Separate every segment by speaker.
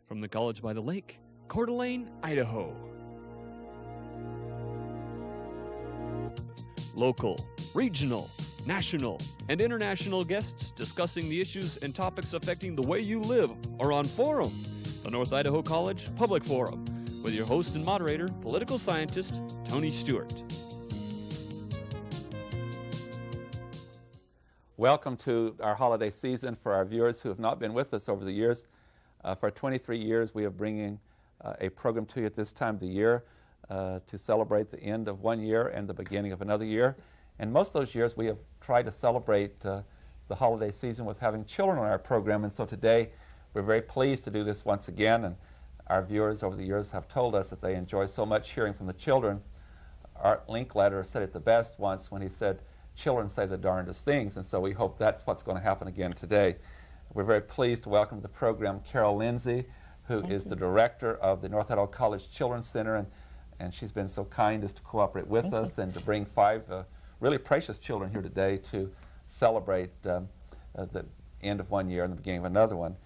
Speaker 1: from the College by the Lake, Coeur d'Alene, Idaho. Local, regional, national, and international guests discussing the issues and topics affecting the way you live are on Forum, the North Idaho College Public Forum, with your host and moderator, political scientist Tony Stewart.
Speaker 2: Welcome to our holiday season for our viewers who have not been with us over the years. For 23 years, we are bringing a program to you at this time of the year to celebrate the end of one year and the beginning of another year. And most of those years, we have tried to celebrate the holiday season with having children on our program. And so today, we're very pleased to do this once again. And our viewers over the years have told us that they enjoy so much hearing from the children. Art Linkletter said it the best once when he said, "Children say the darndest things," and so we hope that's what's going to happen again today. We're very pleased to welcome to the program Carol Lindsay, who is the director of the North Idaho College Children's Center, and she's been so kind as to cooperate with us and to bring 5 really precious children here today to celebrate the end of one year and the beginning of another one.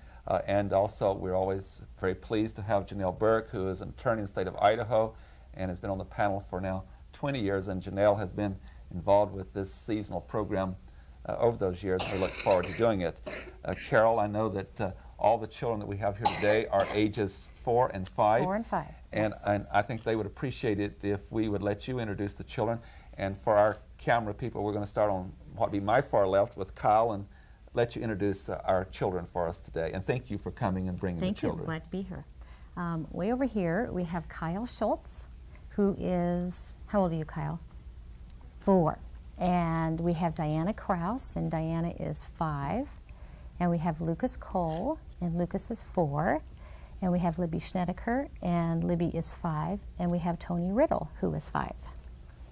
Speaker 2: And also, we're always very pleased to have Janelle Burke, who is an attorney in the state of Idaho and has been on the panel for now 20 years, and Janelle has been involved with this seasonal program over those years. We look forward to doing it. Carol, I know that all the children that we have here today are ages 4 and 5.
Speaker 3: 4 and 5.
Speaker 2: And,
Speaker 3: Yes.
Speaker 2: and I think they would appreciate it if we would let you introduce the children. And for our camera people, we're going to start on what would be my far left with Kyle and let you introduce our children for us today. And thank you for coming and bringing the children.
Speaker 3: Thank you. Glad to be here. Way over here, we have Kyle Schultz, who is, how old are you, Kyle? 4. And we have Diana Kraus, and Diana is 5. And we have Lucas Cole, and Lucas is 4. And we have Libby Schnedeker, and Libby is 5. And we have Tony Riddle, who is 5.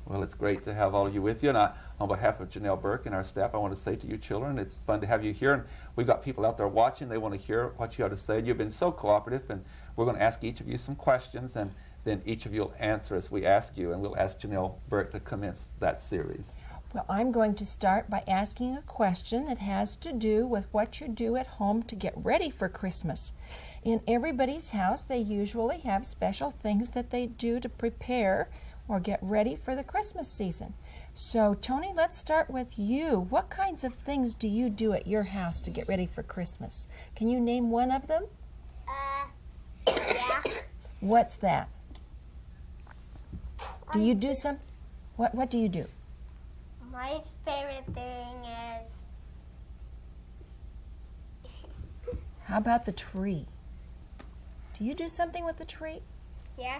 Speaker 2: Well, it's great to have all of you with you. And on behalf of Janelle Burke and our staff, I want to say to you children, it's fun to have you here. And we've got people out there watching. They want to hear what you have to say. You've been so cooperative, and we're going to ask each of you some questions, and then each of you will answer as we ask you. And we'll ask Janelle Burke to commence that series.
Speaker 4: Well, I'm going to start by asking a question that has to do with what you do at home to get ready for Christmas. In everybody's house, they usually have special things that they do to prepare or get ready for the Christmas season. So, Tony, let's start with you. What kinds of things do you do at your house to get ready for Christmas? Can you name one of them?
Speaker 5: Yeah.
Speaker 4: What's that? Do you do some? What do you do?
Speaker 5: My favorite thing is
Speaker 4: How about the tree? Do you do something with the tree?
Speaker 5: yeah.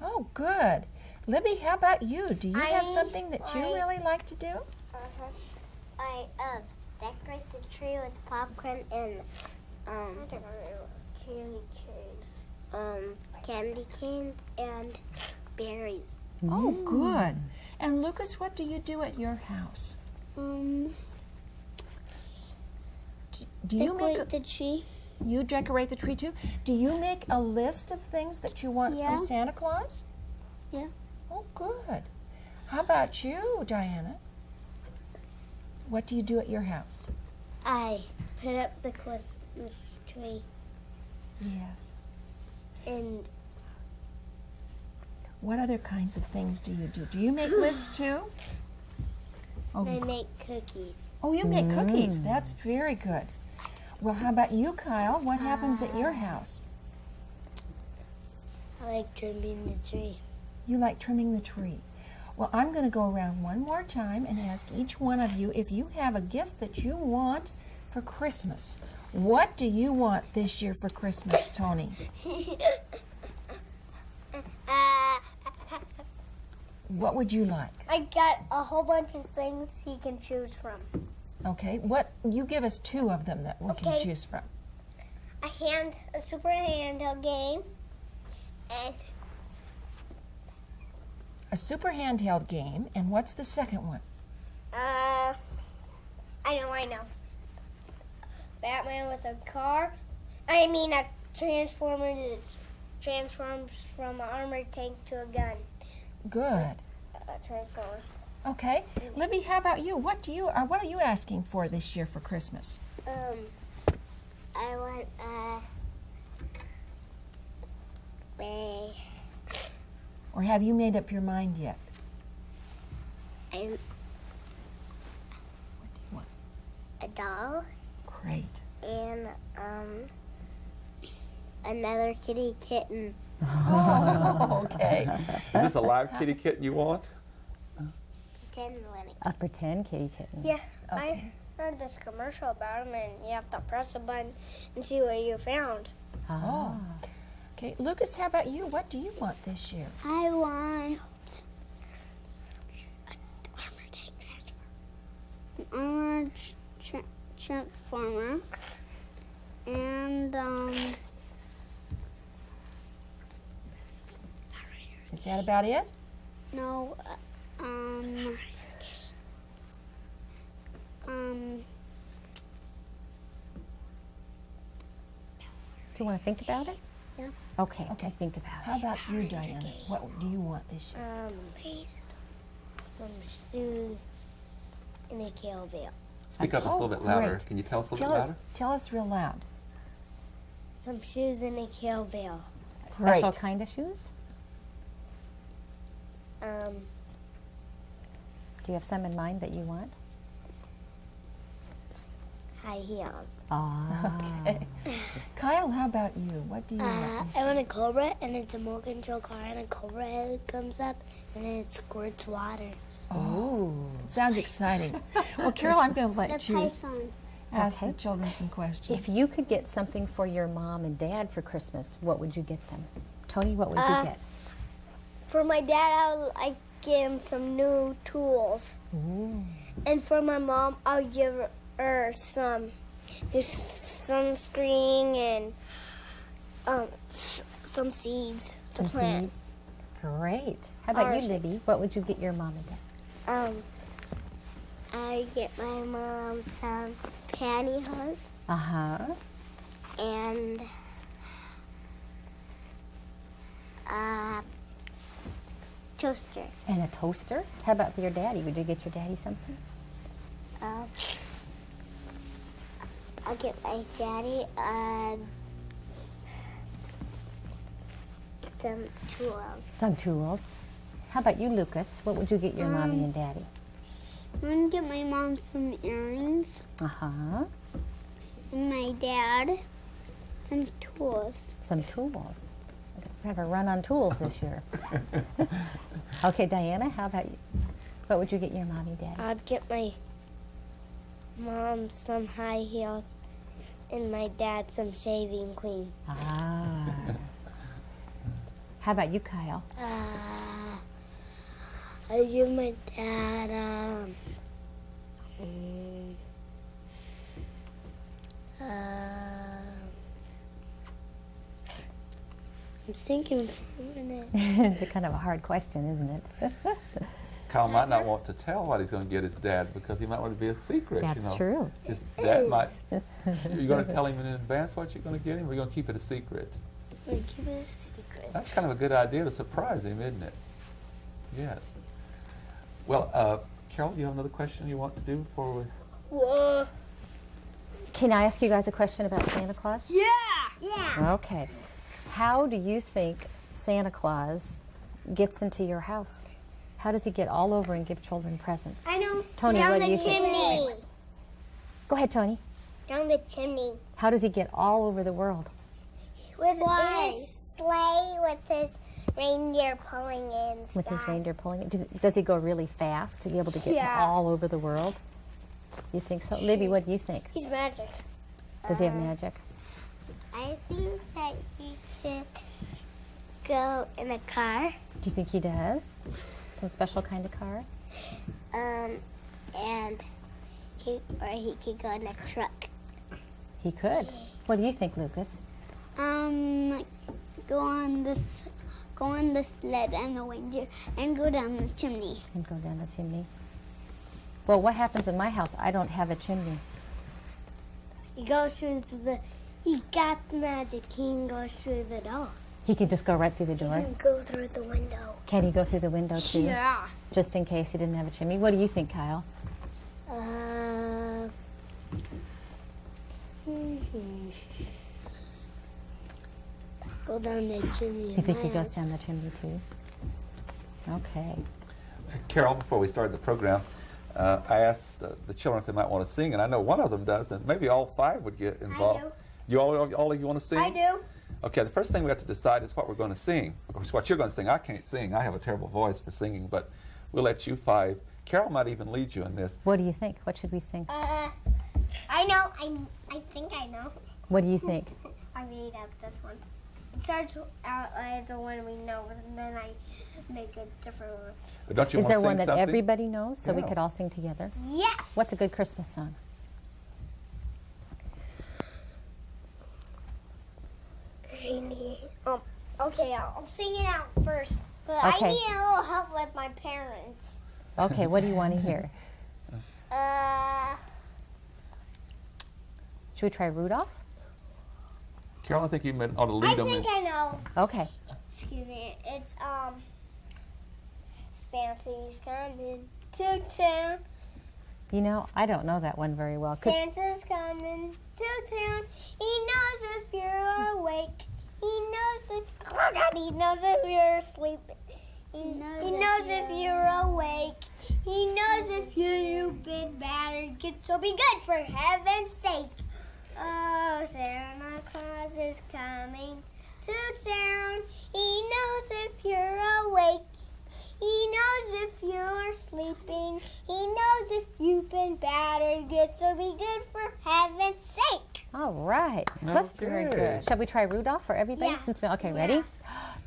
Speaker 4: Oh, good. Libby, how about you? Do you have
Speaker 5: I
Speaker 4: something that you
Speaker 5: like-
Speaker 4: really like to do?
Speaker 5: I decorate the tree with popcorn and candy canes and berries.
Speaker 4: Oh, good. And Lucas, what do you do at your house? Do you make
Speaker 5: the tree?
Speaker 4: you decorate the tree too? Do you make a list of things that you want
Speaker 5: Yeah.
Speaker 4: from Santa Claus?
Speaker 5: Yeah.
Speaker 4: Oh, good. How about you, Diana? What do you do at your house?
Speaker 5: I put up the Christmas tree
Speaker 4: Yes.
Speaker 5: and
Speaker 4: What other kinds of things do you do? Do you make lists too? Oh,
Speaker 5: I make cookies.
Speaker 4: oh, you make cookies. That's very good. Well, how about you, Kyle? What happens at your house?
Speaker 5: I like trimming the tree.
Speaker 4: You like trimming the tree. Well, I'm going to go around one more time and ask each one of you if you have a gift that you want for Christmas. What do you want this year for Christmas, Tony? What would you like?
Speaker 5: I got a whole bunch of things he can choose from.
Speaker 4: Okay, what you give us 2 of them that we can
Speaker 5: Okay.
Speaker 4: choose from.
Speaker 5: A super handheld game, and
Speaker 4: A super handheld game, and what's the second one?
Speaker 5: I know. Batman with a car. I mean a transformer that transforms from an armored tank to a gun.
Speaker 4: Good.
Speaker 5: A transformer.
Speaker 4: Okay, Libby, how about you? What are you asking for this year for Christmas?
Speaker 5: I want
Speaker 4: Or have you made up your mind yet?
Speaker 5: And
Speaker 4: What do you want?
Speaker 5: a doll
Speaker 4: Great.
Speaker 5: and another kitty kitten.
Speaker 4: Oh, okay.
Speaker 2: Is this a live kitty kitten you want?
Speaker 3: A pretend kitty kitten.
Speaker 5: Yeah,
Speaker 4: Okay.
Speaker 5: I heard this commercial about them, and you have to press a button and see what you found.
Speaker 3: Ah.
Speaker 4: Okay, Lucas, how about you? What do you want this year?
Speaker 5: I want an armored transformer, and
Speaker 4: Is that about it?
Speaker 5: no,
Speaker 3: Do you want to think about it?
Speaker 5: Yeah.
Speaker 3: Okay.
Speaker 4: Okay.
Speaker 3: Think about
Speaker 4: How
Speaker 3: it.
Speaker 4: about you, Diana? What do you want this year?
Speaker 5: some shoes and a Kill Bill.
Speaker 2: Speak up just a little bit
Speaker 4: Oh,
Speaker 2: louder.
Speaker 4: great.
Speaker 2: Can you tell us a little
Speaker 4: Tell
Speaker 2: bit
Speaker 4: us,
Speaker 2: louder?
Speaker 4: tell us real loud.
Speaker 5: Some shoes and a Kill Bill.
Speaker 3: Special
Speaker 4: Great.
Speaker 3: kind of shoes? Do you have some in mind that you want?
Speaker 5: High heels.
Speaker 3: Ah.
Speaker 4: Okay. Kyle, how about you? What do you want this
Speaker 5: I
Speaker 4: year?
Speaker 5: want a cobra, and it's a remote control car, and a cobra head comes up, and then it squirts water.
Speaker 3: Ooh.
Speaker 4: Sounds exciting. Well, Carol, I'm going to let you
Speaker 5: Python.
Speaker 4: ask
Speaker 3: Okay.
Speaker 4: the children some questions.
Speaker 3: If you could get something for your mom and dad for Christmas, what would you get them? Tony, what would you get?
Speaker 5: For my dad, I give him some new tools.
Speaker 3: Ooh.
Speaker 5: And for my mom, I'll give her some sunscreen and some seeds
Speaker 3: Some
Speaker 5: to plant.
Speaker 3: seeds. Great. How about
Speaker 5: Or
Speaker 3: you, Libby? What would you get your mom and dad?
Speaker 5: I get my mom some pantyhose
Speaker 3: Uh-huh.
Speaker 5: and a toaster.
Speaker 3: And a toaster? How about your daddy? Would you get your daddy something?
Speaker 5: I'll get my daddy some tools.
Speaker 3: Some tools. How about you, Lucas? What would you get your mommy and daddy?
Speaker 5: I'm gonna get my mom some earrings
Speaker 3: Uh-huh.
Speaker 5: and my dad some tools.
Speaker 3: Some tools. We have a run on tools this year. Okay, Diana, how about you? What would you get your mommy and daddy?
Speaker 5: I'd get my mom some high heels and my dad some shaving cream.
Speaker 3: Ah. How about you, Kyle?
Speaker 5: I'd give my dad I'm thinking for a minute.
Speaker 3: It's kind of a hard question, isn't it?
Speaker 2: Kyle might not want to tell what he's going to get his dad because he might want it to be a secret.
Speaker 3: That's
Speaker 2: you know.
Speaker 3: true.
Speaker 2: His dad might. You're going to tell him in advance what you're going to get him, or are you going to keep it a secret?
Speaker 5: We keep it a secret.
Speaker 2: That's kind of a good idea to surprise him, isn't it? Yes. Well, Carol, you have another question you want to do before we?
Speaker 5: Whoa.
Speaker 3: Can I ask you guys a question about Santa Claus?
Speaker 5: Yeah. Yeah.
Speaker 3: Okay. How do you think Santa Claus gets into your house? How does he get all over and give children presents?
Speaker 5: I know.
Speaker 3: Tony,
Speaker 5: down
Speaker 3: what
Speaker 5: the
Speaker 3: do you think?
Speaker 5: chimney.
Speaker 3: Go ahead, Tony.
Speaker 5: Down the chimney.
Speaker 3: How does he get all over the world?
Speaker 5: With his sleigh, with his reindeer pulling in.
Speaker 3: With his reindeer pulling it? Does he go really fast to be able to get
Speaker 5: Yeah.
Speaker 3: all over the world? You think so? Libby, what do you think?
Speaker 5: He's magic.
Speaker 3: Does he have magic?
Speaker 5: I think that he could go in a car.
Speaker 3: Do you think he does? Some special kind of car?
Speaker 5: And he could go in a truck.
Speaker 3: He could. What do you think, Lucas?
Speaker 5: Go on the sled and the reindeer and go down the chimney.
Speaker 3: And go down the chimney. Well, what happens in my house? I don't have a chimney.
Speaker 5: He goes through he got magic. He can go through the door.
Speaker 3: He can just go right through the
Speaker 5: He
Speaker 3: door.
Speaker 5: can go through the window.
Speaker 3: Can he go through the window too?
Speaker 5: Yeah.
Speaker 3: Just in case he didn't have a chimney. What do you think, Kyle?
Speaker 5: Go down the chimney.
Speaker 3: You think he goes down the chimney too? Okay.
Speaker 2: Carol, before we started the program, I asked the children if they might want to sing, and I know one of them does, and maybe all 5 would get involved.
Speaker 5: I do.
Speaker 2: You all of you want to sing?
Speaker 5: I do.
Speaker 2: Okay, the first thing we have to decide is what we're going to sing. Of course, what you're going to sing, I can't sing. I have a terrible voice for singing, but we'll let you 5. Carol might even lead you in this.
Speaker 3: What do you think? What should we sing?
Speaker 5: I know. I think I know.
Speaker 3: What do you think?
Speaker 5: I made up this one. It starts out as the one we know, and then I make a different one.
Speaker 2: But don't you
Speaker 3: Is
Speaker 2: want
Speaker 3: there
Speaker 2: to sing
Speaker 3: one that
Speaker 2: something?
Speaker 3: everybody knows so we
Speaker 2: Yeah.
Speaker 3: could all sing together?
Speaker 5: Yes.
Speaker 3: What's a good Christmas song?
Speaker 5: Okay, I'll sing it out first, but
Speaker 3: Okay.
Speaker 5: I need a little help with my parents.
Speaker 3: Okay, what do you want to hear? Should we try Rudolph?
Speaker 2: Carol, I think you ought to
Speaker 5: I
Speaker 2: lead them.
Speaker 5: think I know.
Speaker 3: Okay.
Speaker 5: Excuse me. It's Santa's coming to town.
Speaker 3: You know, I don't know that one very well.
Speaker 5: Santa's coming to town. He knows if you're awake. He knows if you're asleep. He knows if you're awake. He knows if you've been battered. So be good for heaven's sake. Oh, Santa Claus is coming to town. He knows if you're awake. He knows if you're sleeping. He knows if you've been battered. Good, so be good for heaven's sake.
Speaker 3: All right. That's very
Speaker 2: Okay.
Speaker 3: good. Shall we try Rudolph for everybody?
Speaker 5: Yeah.
Speaker 3: Since okay, ready?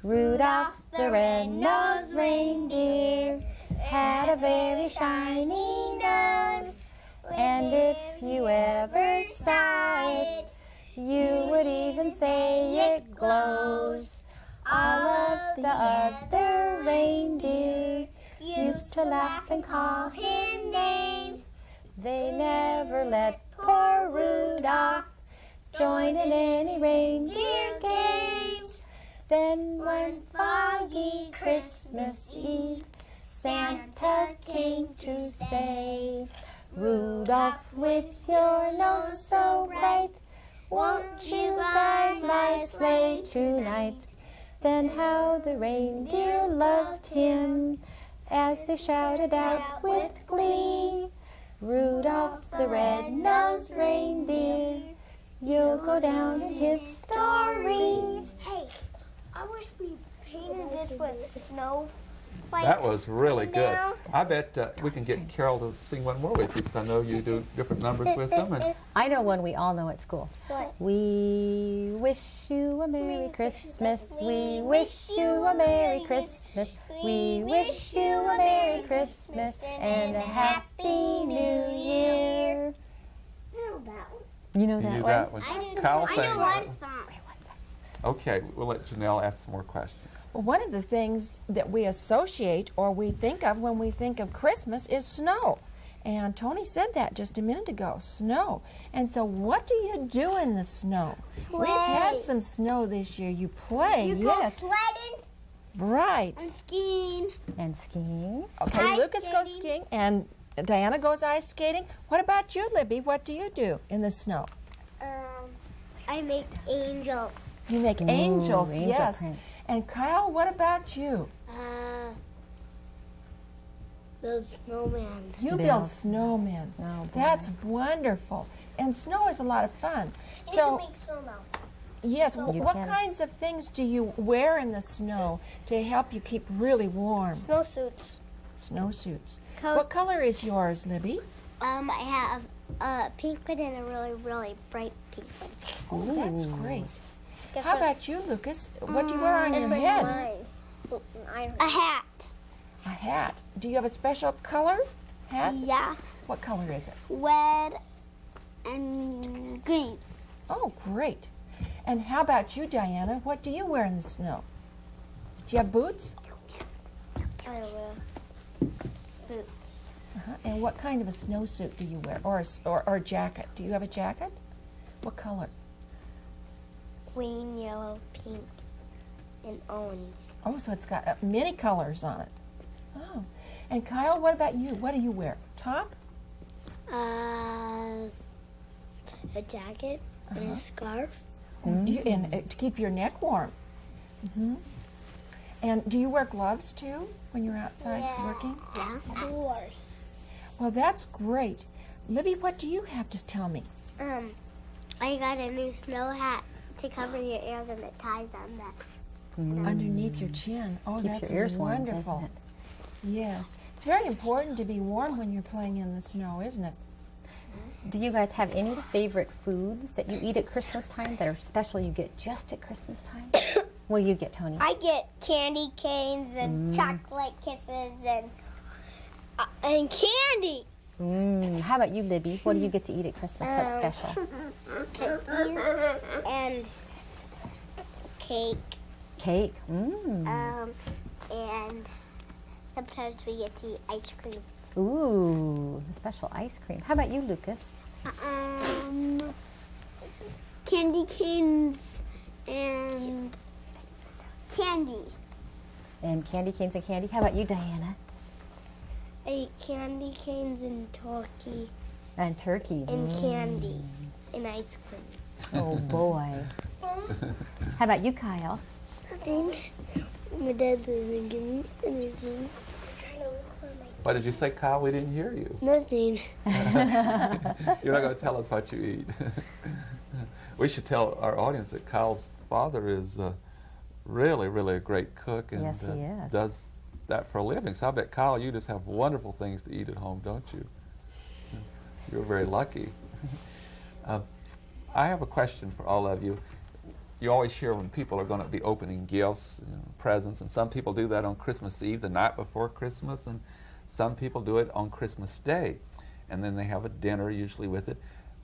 Speaker 3: Rudolph the red-nosed reindeer had a very shiny nose. And if you ever saw it, you would even say it glows. All of the other reindeer used to laugh and call him names. They never let poor Rudolph join in any reindeer games. Then one foggy Christmas Eve, Santa came to say, Rudolph, with your nose so bright, won't you guide my sleigh tonight? Then how the reindeer loved him as they shouted out with glee, Rudolph the red-nosed reindeer, you'll go down in history.
Speaker 5: Hey, I wish we painted this with snow.
Speaker 2: That was really good.
Speaker 5: Now.
Speaker 2: I bet we can get Carol to sing one more with you, because I know you do different numbers with them. And
Speaker 3: I know one we all know at school.
Speaker 5: What?
Speaker 3: We wish you a Merry Christmas. We wish you a Merry Christmas. We wish you a Merry Christmas and a Happy New Year.
Speaker 5: I know that one.
Speaker 3: You know
Speaker 2: you
Speaker 3: that
Speaker 2: knew
Speaker 3: one?
Speaker 2: that one. Kyle
Speaker 5: I
Speaker 2: sang
Speaker 5: know
Speaker 2: that
Speaker 5: one
Speaker 2: one.
Speaker 5: song.
Speaker 2: Okay, we'll let Janelle ask some more questions.
Speaker 4: Well, one of the things that we associate or we think of when we think of Christmas is snow. And Tony said that just a minute ago, snow. And so what do you do in the snow? We've had
Speaker 5: Play.
Speaker 4: some snow this year. You play,
Speaker 5: You go
Speaker 4: yes.
Speaker 5: sledding
Speaker 4: Right.
Speaker 5: and skiing.
Speaker 3: And skiing.
Speaker 4: Okay,
Speaker 5: Ice
Speaker 4: Lucas goes
Speaker 5: skating.
Speaker 4: skiing and Diana goes ice skating. What about you, Libby? What do you do in the snow?
Speaker 5: I make angels.
Speaker 4: You make
Speaker 3: Ooh,
Speaker 4: angels,
Speaker 3: angel
Speaker 4: yes.
Speaker 3: prints.
Speaker 4: And Kyle, what about you?
Speaker 5: Build snowman.
Speaker 4: You
Speaker 3: Build.
Speaker 4: build snowmen.
Speaker 3: Oh, boy.
Speaker 4: That's wonderful. And snow is a lot of fun.
Speaker 5: You
Speaker 4: So,
Speaker 5: can make snowmouth.
Speaker 4: yes,
Speaker 3: You
Speaker 4: what
Speaker 3: can.
Speaker 4: kinds of things do you wear in the snow to help you keep really warm?
Speaker 5: Snowsuits.
Speaker 4: Snowsuits.
Speaker 5: Coat.
Speaker 4: What color is yours, Libby?
Speaker 5: I have a pink one and a really, really bright pink one.
Speaker 4: Oh, that's great.
Speaker 5: Guess
Speaker 4: How
Speaker 5: what?
Speaker 4: about you, Lucas? What do you wear on your
Speaker 5: It's
Speaker 4: head?
Speaker 5: mine. A hat.
Speaker 4: A hat. Do you have a special color hat?
Speaker 5: Yeah.
Speaker 4: What color is it?
Speaker 5: Red and green.
Speaker 4: Oh, great. And how about you, Diana? What do you wear in the snow? Do you have boots?
Speaker 5: I wear boots.
Speaker 4: And what kind of a snowsuit do you wear, or a jacket? Do you have a jacket? What color?
Speaker 5: Green, yellow, pink, and orange.
Speaker 4: Oh, so it's got many colors on it. Oh, and Kyle, what about you? What do you wear? Top?
Speaker 5: A jacket and a scarf.
Speaker 4: Oh, do you, and to keep your neck warm. And do you wear gloves too when you're outside working?
Speaker 5: Yeah. Of course.
Speaker 4: Well, that's great. Libby, what do you have to tell me?
Speaker 5: I got a new snow hat to cover your ears, and it ties on that.
Speaker 4: Underneath your chin. Oh,
Speaker 3: Keep
Speaker 4: that's
Speaker 3: your ears warm,
Speaker 4: wonderful.
Speaker 3: doesn't it?
Speaker 4: Yes. It's very important to be warm when you're playing in the snow, isn't it?
Speaker 3: Do you guys have any favorite foods that you eat at Christmas time that are special you get just at Christmas time? What do you get, Tony?
Speaker 5: I get candy canes and chocolate kisses and candy.
Speaker 3: How about you, Libby? What do you get to eat at Christmas that's special?
Speaker 5: Cookies and cake.
Speaker 3: Cake.
Speaker 5: And sometimes we get to eat ice cream.
Speaker 3: Ooh, the special ice cream. How about you, Lucas?
Speaker 5: Candy canes and candy.
Speaker 3: And candy canes and candy. How about you, Diana?
Speaker 5: I eat candy canes and turkey
Speaker 3: And turkey.
Speaker 5: and candy and ice cream.
Speaker 3: Oh, boy. How about you, Kyle?
Speaker 5: Nothing. My dad doesn't give me anything.
Speaker 2: What did you say, Kyle? We didn't hear you.
Speaker 5: Nothing.
Speaker 2: You're not going to tell us what you eat. We should tell our audience that Kyle's father is really, really a great cook and
Speaker 3: Yes, he is.
Speaker 2: does that for a living. So I bet, Kyle, you just have wonderful things to eat at home, don't you? You're very lucky. I have a question for all of you. You always hear when people are going to be opening gifts, presents, and some people do that on Christmas Eve, the night before Christmas, and some people do it on Christmas Day, and then they have a dinner usually with it.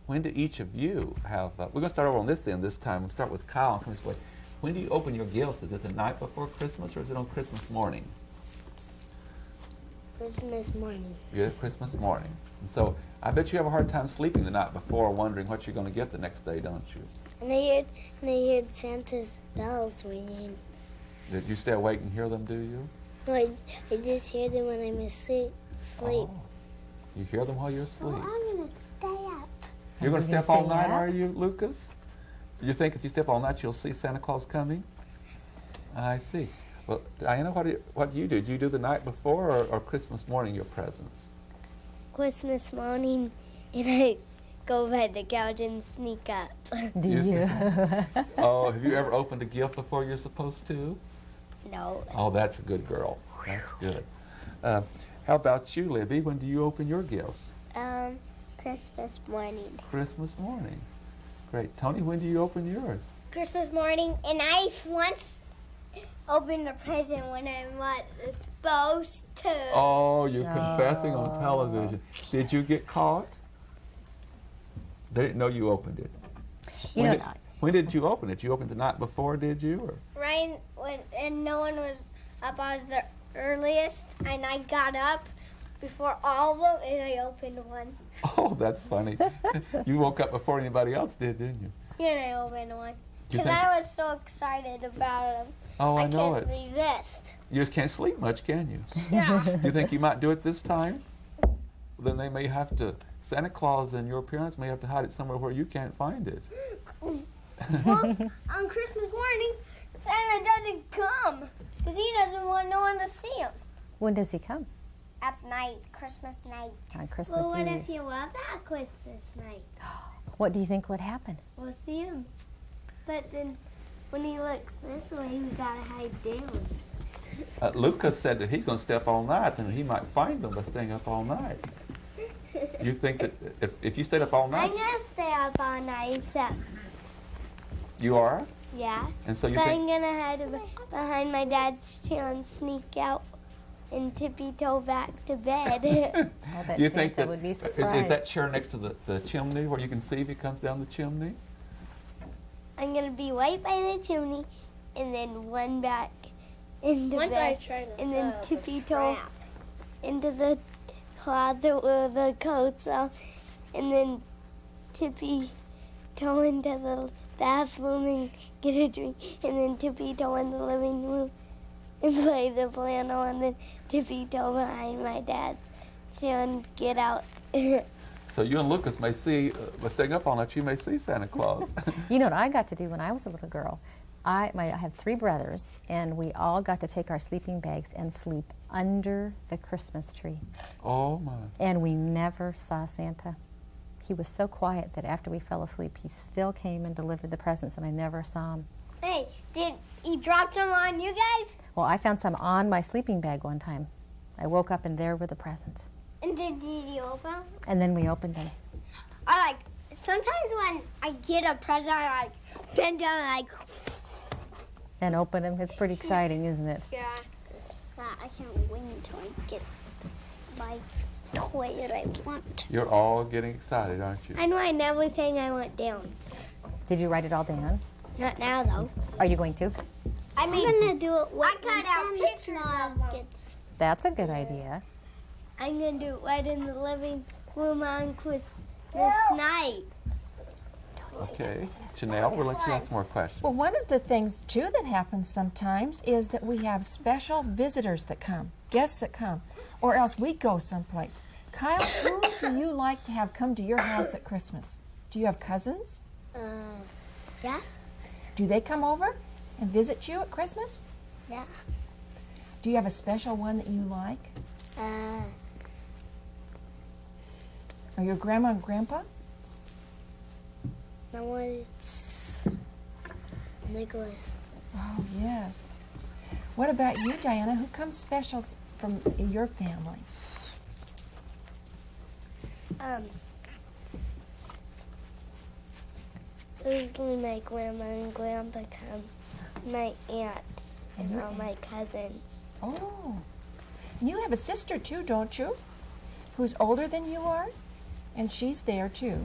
Speaker 2: When do each of you have, we're going to start over on this end this time. We'll start with Kyle and come this way. When do you open your gifts? Is it the night before Christmas or is it on Christmas morning?
Speaker 5: Christmas morning.
Speaker 2: Yes, Christmas morning. And so I bet you have a hard time sleeping the night before wondering what you're going to get the next day, don't you?
Speaker 5: And I heard Santa's bells ringing.
Speaker 2: Did you stay awake and hear them, do you?
Speaker 5: No, I just hear them when I'm asleep.
Speaker 2: Oh, you hear them while you're asleep.
Speaker 5: I'm going to stay up.
Speaker 2: You're going to stay
Speaker 3: you
Speaker 2: up all
Speaker 3: stay
Speaker 2: night,
Speaker 3: up?
Speaker 2: are you, Lucas? Do you think if you stay up all night you'll see Santa Claus coming? I see. Well, Diana, what do you do? Do you do the night before or Christmas morning your presents?
Speaker 5: Christmas morning, and I go by the couch and sneak up.
Speaker 3: Do
Speaker 2: You
Speaker 3: you?
Speaker 2: Oh, have you ever opened a gift before you're supposed to?
Speaker 5: No.
Speaker 2: Oh, that's a good girl. That's good. How about you, Libby? When do you open your gifts?
Speaker 5: Christmas morning.
Speaker 2: Christmas morning. Great. Tony, when do you open yours?
Speaker 5: Christmas morning, and I once opened a present when I was supposed to.
Speaker 2: Oh, you're confessing on television. Did you get caught? They didn't know you opened it. When did you open it? You opened the night before, did you? Or?
Speaker 5: Right when and no one was up. I was the earliest, and I got up before all of them, and I opened one.
Speaker 2: Oh, that's funny. You woke up before anybody else did, didn't you?
Speaker 5: And I opened one.
Speaker 2: You
Speaker 5: Because
Speaker 2: think-
Speaker 5: I was so excited about them.
Speaker 2: Oh, I know
Speaker 5: couldn't
Speaker 2: it.
Speaker 5: resist.
Speaker 2: You just can't sleep much, can you?
Speaker 5: Yeah.
Speaker 2: You think you might do it this time? Then they may have to, Santa Claus and your parents may have to hide it somewhere where you can't find it.
Speaker 5: Well, on Christmas morning, Santa doesn't come because he doesn't want no one to see him.
Speaker 3: When does he come?
Speaker 5: At night, Christmas night.
Speaker 3: On Christmas
Speaker 5: Well, what
Speaker 3: Eve.
Speaker 5: if you love that Christmas night?
Speaker 3: What do you think would happen?
Speaker 5: We'll see him. But then when he looks this way, we gotta hide down.
Speaker 2: Lucas said that he's going to stay up all night and he might find them by staying up all night. You think that if you stayed up all
Speaker 5: I'm
Speaker 2: night,
Speaker 5: gonna stay up all night, except,
Speaker 2: you are?
Speaker 5: yeah.
Speaker 2: And so you
Speaker 5: So
Speaker 2: think,
Speaker 5: I'm gonna hide behind my dad's chair and sneak out and tippy-toe back to bed.
Speaker 3: I bet
Speaker 2: you
Speaker 3: Santa
Speaker 2: think that,
Speaker 3: would be
Speaker 2: is
Speaker 3: surprised.
Speaker 2: that chair next to the chimney where you can see if he comes down the chimney?
Speaker 5: I'm gonna be right by the chimney and then run back into bed and then tippy-toe into the closet where the coats are and then tippy-toe into the bathroom and get a drink and then tippy-toe in the living room and play the piano and then tippy-toe behind my dad's chair and get out.
Speaker 2: So you and Lucas may see, by staying up all night, you may see Santa Claus.
Speaker 3: You know what I got to do when I was a little girl? I have 3 brothers, and we all got to take our sleeping bags and sleep under the Christmas tree.
Speaker 2: Oh, my.
Speaker 3: And we never saw Santa. He was so quiet that after we fell asleep, he still came and delivered the presents, and I never saw him.
Speaker 5: Hey, did he drop some on you guys?
Speaker 3: Well, I found some on my sleeping bag one time. I woke up and there were the presents.
Speaker 5: And did you open them?
Speaker 3: And then we opened them.
Speaker 5: Sometimes when I get a present, I bend down
Speaker 3: And open them. It's pretty exciting, isn't it?
Speaker 5: yeah. I can't wait until I get my toy that I want.
Speaker 2: You're all getting excited, aren't you?
Speaker 5: I write everything I want down.
Speaker 3: Did you write it all down?
Speaker 5: Not now, though.
Speaker 3: Are you going to?
Speaker 5: I'm gonna do it. I cut out pictures of them.
Speaker 3: That's a good idea.
Speaker 5: I'm gonna do it right in the living room on Christmas night.
Speaker 2: Okay. Janelle, we'll let you ask more questions.
Speaker 4: Well, one of the things, too, that happens sometimes is that we have special visitors that come, guests that come, or else we go someplace. Kyle, who do you like to have come to your house at Christmas? Do you have cousins?
Speaker 5: Yeah.
Speaker 4: Do they come over and visit you at Christmas?
Speaker 5: Yeah.
Speaker 4: Do you have a special one that you like? Are your grandma and grandpa?
Speaker 5: No, it's Nicholas.
Speaker 4: Oh, yes. What about you, Diana? Who comes special from your family?
Speaker 5: Usually my grandma and grandpa come, my aunt, and all my cousins.
Speaker 4: Oh. And you have a sister, too, don't you? Who's older than you are? And she's there, too.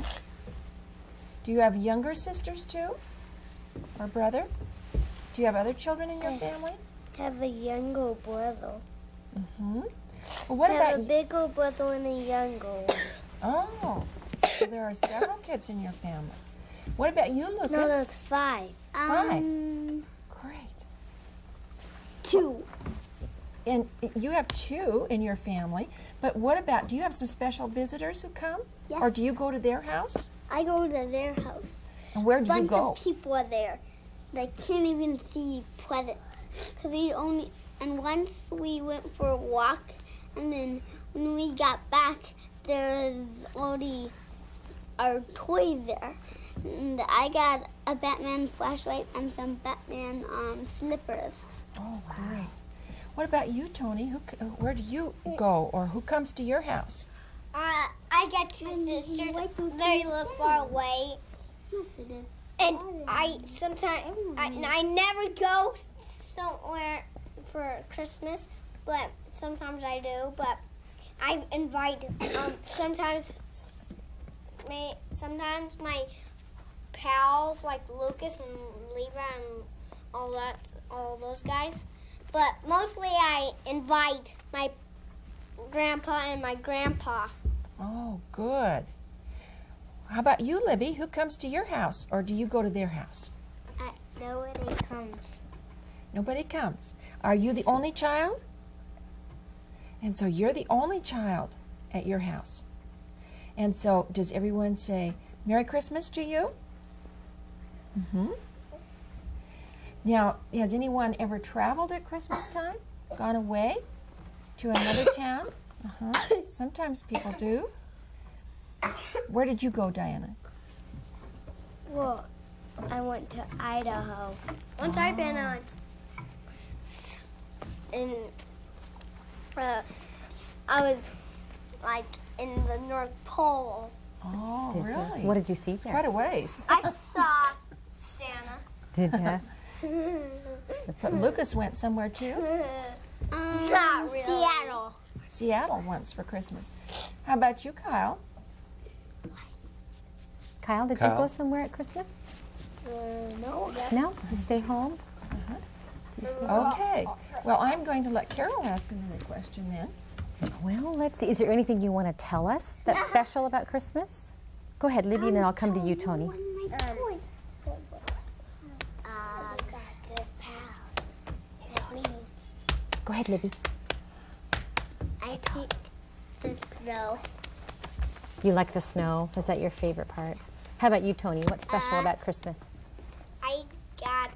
Speaker 4: Do you have younger sisters, too? Or brother? Do you have other children in your family?
Speaker 5: I have a younger brother.
Speaker 4: Mm-hmm. Well, what
Speaker 5: I
Speaker 4: about
Speaker 5: have a bigger brother and a younger one.
Speaker 4: Oh, so there are several kids in your family. What about you, Lucas?
Speaker 5: No, there's 5.
Speaker 4: 5. Great.
Speaker 5: 2.
Speaker 4: And you have 2 in your family, but what about, do you have some special visitors who come?
Speaker 5: Yes.
Speaker 4: Or do you go to their house?
Speaker 5: I go to their house.
Speaker 4: And where do you
Speaker 5: Bunch
Speaker 4: go?
Speaker 5: of people are there. They can't even see presents. And once we went for a walk, and then when we got back, there's already our toys there. And I got a Batman flashlight and some Batman slippers.
Speaker 4: Oh, great. What about you, Tony? Where do you go, or who comes to your house?
Speaker 5: I got 2 sisters. They live far away. And I never go somewhere for Christmas, but sometimes I do. But I invite sometimes my pals like Lucas and Levi and all those guys. But mostly I invite my grandpa and my grandpa.
Speaker 4: Oh, good. How about you, Libby? Who comes to your house, or do you go to their house?
Speaker 5: Nobody comes.
Speaker 4: Nobody comes. Are you the only child? And so you're the only child at your house. And so does everyone say, Merry Christmas to you? Mm-hmm. Now, has anyone ever traveled at Christmas time? Gone away to another town? Uh-huh. Sometimes people do. Where did you go, Diana?
Speaker 5: Well, I went to Idaho. Once I've been on, I was like in the North Pole.
Speaker 4: Oh,
Speaker 3: Did
Speaker 4: really?
Speaker 3: you? What did you see
Speaker 4: It's
Speaker 3: there?
Speaker 4: quite a ways.
Speaker 5: I saw Santa.
Speaker 3: Did you?
Speaker 4: But Lucas went somewhere too.
Speaker 5: Not really. Seattle.
Speaker 4: Seattle once for Christmas. How about you, Kyle?
Speaker 3: Kyle, did
Speaker 2: Kyle?
Speaker 3: you go somewhere at Christmas?
Speaker 5: No.
Speaker 3: No? You stay home?
Speaker 4: Okay. Well, I'm going to let Carol ask another question then.
Speaker 3: Well, let's see. Is there anything you want to tell us that's special about Christmas? Go ahead, Libby, and then I'll come to you, Tony. Go ahead, Libby.
Speaker 5: I take the snow.
Speaker 3: You like the snow? Is that your favorite part? How about you, Tony? What's special about Christmas?
Speaker 5: I got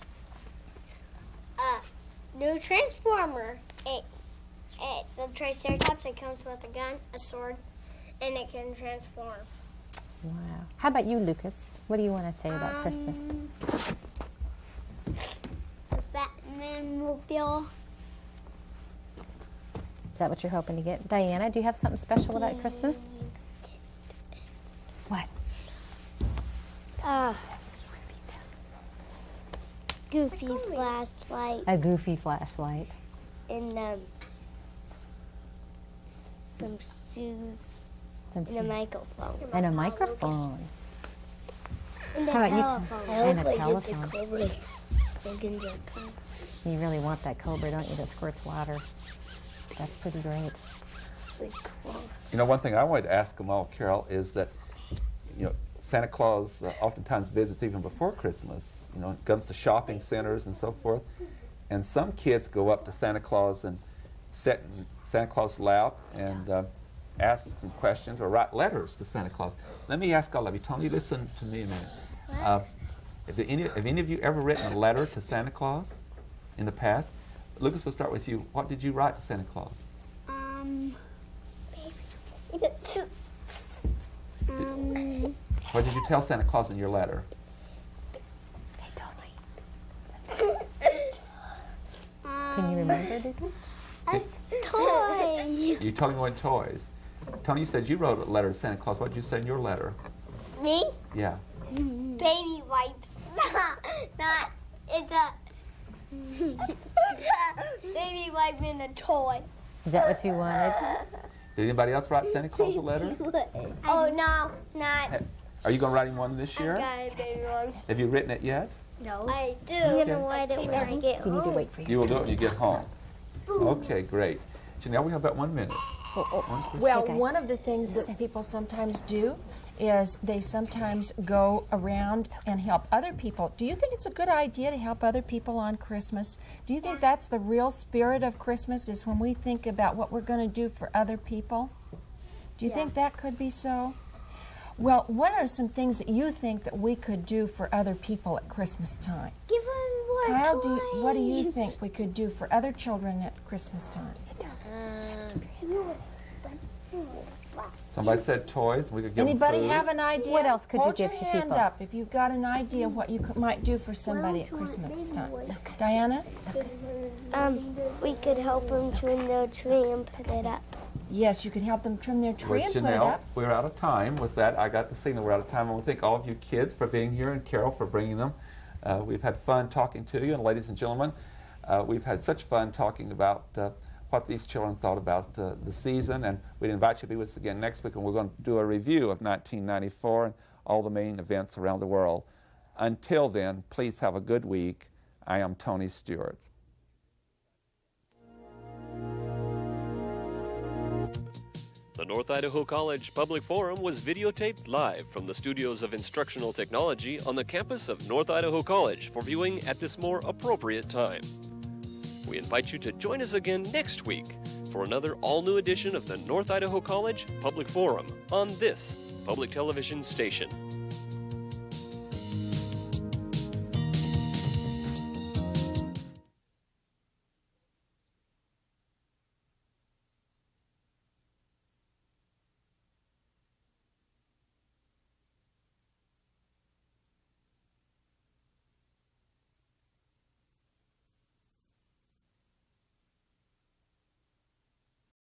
Speaker 5: new transformer. It's a Triceratops. It comes with a gun, a sword, and it can transform.
Speaker 3: Wow. How about you, Lucas? What do you want to say about Christmas?
Speaker 5: The Batman mobile.
Speaker 3: Is that what you're hoping to get? Diana, do you have something special about Christmas? What?
Speaker 5: Goofy flashlight
Speaker 3: A goofy flashlight.
Speaker 5: and some shoes
Speaker 3: Some
Speaker 5: and a microphone.
Speaker 3: And a microphone.
Speaker 5: And a
Speaker 3: How about you?
Speaker 5: telephone.
Speaker 3: And a telephone.
Speaker 5: telephone.
Speaker 3: You really want that Cobra, don't you, that squirts water? That's pretty great.
Speaker 2: You know, one thing I wanted to ask them all, Carol, is that, you know, Santa Claus oftentimes visits even before Christmas, you know, comes to shopping centers and so forth. And some kids go up to Santa Claus and sit in Santa Claus' lap and ask some questions or write letters to Santa Claus. Let me ask all of you, Tony, listen to me a minute. Have any of you ever written a letter to Santa Claus in the past? Lucas, we'll start with you. What did you write to Santa Claus? What did you tell Santa Claus in your letter?
Speaker 3: Can you remember, Lucas?
Speaker 5: Toy.
Speaker 2: You told me one toys. Tony, you said you wrote a letter to Santa Claus. What did you say in your letter?
Speaker 5: Me?
Speaker 2: Yeah.
Speaker 5: Baby wipes. Not. It's a baby wipe and a toy.
Speaker 3: Is that what you wanted?
Speaker 2: Did anybody else write Santa Claus a letter?
Speaker 5: Oh no, not.
Speaker 2: Are you going to write him one this
Speaker 5: I
Speaker 2: year?
Speaker 5: got a baby one.
Speaker 2: Have you written it yet?
Speaker 5: No. I do.
Speaker 2: Okay.
Speaker 5: I'm gonna write it when I get
Speaker 3: You need to
Speaker 5: home.
Speaker 3: wait for
Speaker 2: You will do it when you get home. Okay, great. Janelle, we have about 1 minute.
Speaker 4: Well,
Speaker 3: Hey, guys.
Speaker 4: one of the things that people sometimes do is they sometimes go around and help other people. Do you think it's a good idea to help other people on Christmas? Do you think that's the real spirit of Christmas, is when we think about what we're going to do for other people? Do you think that could be so? Well, what are some things that you think that we could do for other people at Christmas time?
Speaker 5: Give them one
Speaker 4: Kyle,
Speaker 5: toy.
Speaker 4: what do you think we could do for other children at Christmas time?
Speaker 2: Somebody said toys. We could give
Speaker 4: Anybody
Speaker 2: them food.
Speaker 4: have an idea?
Speaker 3: What else could you
Speaker 4: Hold
Speaker 3: give
Speaker 4: your
Speaker 3: to
Speaker 4: hand
Speaker 3: people?
Speaker 4: up if you've got an idea what you might do for somebody at Christmas time. Diana?
Speaker 5: We could help them trim their tree and put it up.
Speaker 4: Yes, you could help them trim their tree
Speaker 2: With
Speaker 4: and put it
Speaker 2: Janelle,
Speaker 4: up.
Speaker 2: we're out of time. With that, I got the signal we're out of time. I want to thank all of you kids for being here and Carol for bringing them. We've had fun talking to you, and ladies and gentlemen, we've had such fun talking about what these children thought about the season, and we'd invite you to be with us again next week, and we're going to do a review of 1994 and all the main events around the world. Until then, please have a good week. I am Tony Stewart.
Speaker 1: The North Idaho College Public Forum was videotaped live from the studios of Instructional Technology on the campus of North Idaho College for viewing at this more appropriate time. We invite you to join us again next week for another all-new edition of the North Idaho College Public Forum on this public television station.